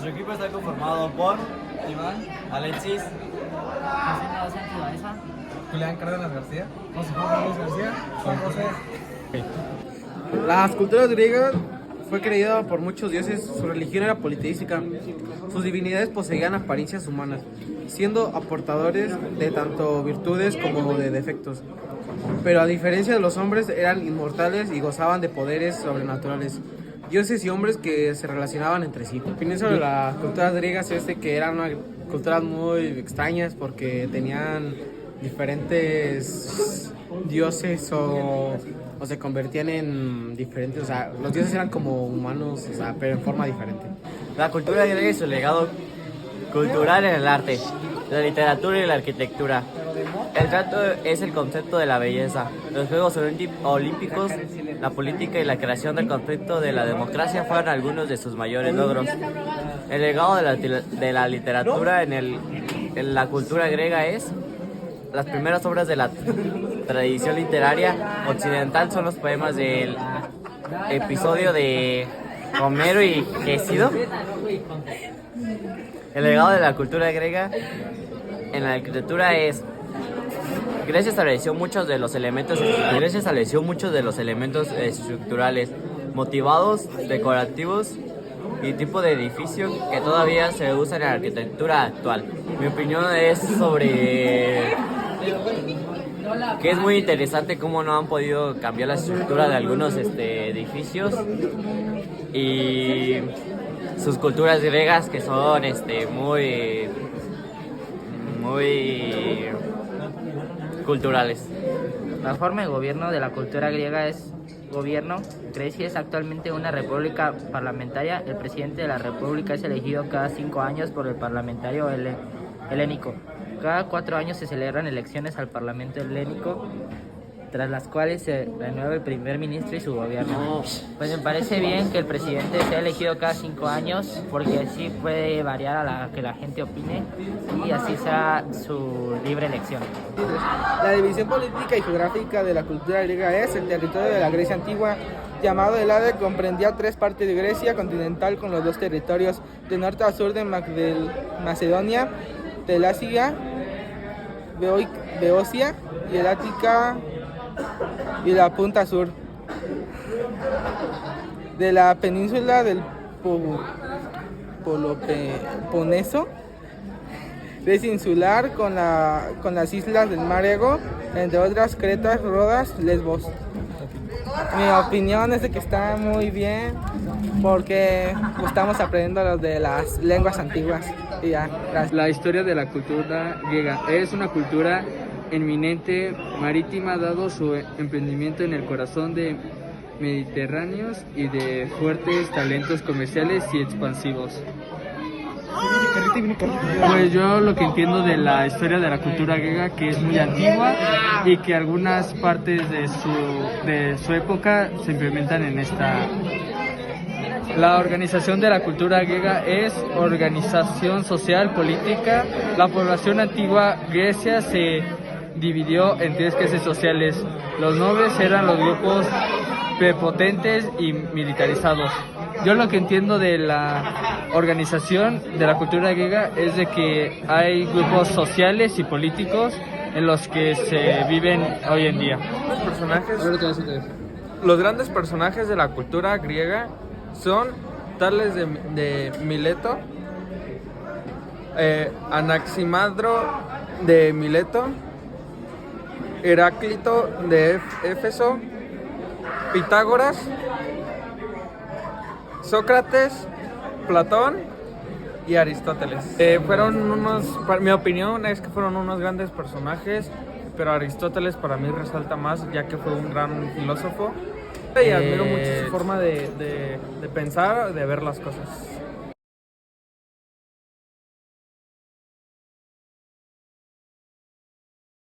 Nuestro equipo está conformado por Iván, Alexis, Jacinto Sánchez Baeza, Julián Cárdenas García, José Juan Luis García, Juan José. Las culturas griegas fue creada por muchos dioses, su religión era politeística, sus divinidades poseían apariencias humanas, siendo aportadores de tanto virtudes como de defectos. Pero a diferencia de los hombres, eran inmortales y gozaban de poderes sobrenaturales. Dioses y hombres que se relacionaban entre sí. Mi opinión sobre las culturas griegas es de que eran culturas muy extrañas porque tenían diferentes dioses o se convertían en diferentes, o sea, los dioses eran como humanos, o sea, pero en forma diferente. la cultura griega y su legado cultural en el arte, la literatura y la arquitectura. El trato es el concepto de la belleza. Los Juegos Olímpicos, la política y la creación del concepto de la democracia fueron algunos de sus mayores logros. El legado de la literatura en la cultura griega es las primeras obras de la tradición literaria occidental son los poemas del episodio de Homero y Hesíodo. El legado de la cultura griega en la arquitectura es Grecia estableció muchos de los elementos estructurales, motivados, decorativos y tipo de edificio que todavía se usa en la arquitectura actual. Mi opinión es sobre que es muy interesante cómo no han podido cambiar la estructura de algunos edificios y sus culturas griegas que son muy culturales. La forma de gobierno de la cultura griega es gobierno. Grecia es actualmente una república parlamentaria. El presidente de la república es elegido cada 5 años por el parlamentario helénico. Cada 4 años se celebran elecciones al parlamento helénico, tras las cuales se renueva el primer ministro y su gobierno. Pues me parece bien que el presidente sea elegido cada 5 años, porque así puede variar a la que la gente opine y así sea su libre elección. La división política y geográfica de la cultura griega es el territorio de la Grecia antigua, llamado Helade, comprendía 3 partes de Grecia continental con los 2 territorios de norte a sur de Macedonia, Telasia, Beocia y el Ática y la punta sur de la península del Peloponeso, es insular con las islas del mar Egeo, entre otras Creta, Rodas, Lesbos. Mi opinión es de que está muy bien porque estamos aprendiendo lo de las lenguas antiguas y ya, gracias. La historia de la cultura griega es una cultura eminente marítima dado su emprendimiento en el corazón de mediterráneos y de fuertes talentos comerciales y expansivos. Pues yo lo que entiendo de la historia de la cultura griega que es muy antigua y que algunas partes de su época se implementan en esta. La organización de la cultura griega es organización social, política. La población antigua Grecia se dividió en 3 clases sociales. Los nobles eran los grupos prepotentes y militarizados. Yo lo que entiendo de la organización de la cultura griega es de que hay grupos sociales y políticos en los que se viven hoy en día. Los grandes personajes de la cultura griega son Tales de Mileto, Anaximandro de Mileto, Heráclito de Éfeso, Pitágoras, Sócrates, Platón y Aristóteles. Mi opinión es que fueron unos grandes personajes, pero Aristóteles para mí resalta más ya que fue un gran filósofo y admiro mucho su forma de pensar, de ver las cosas.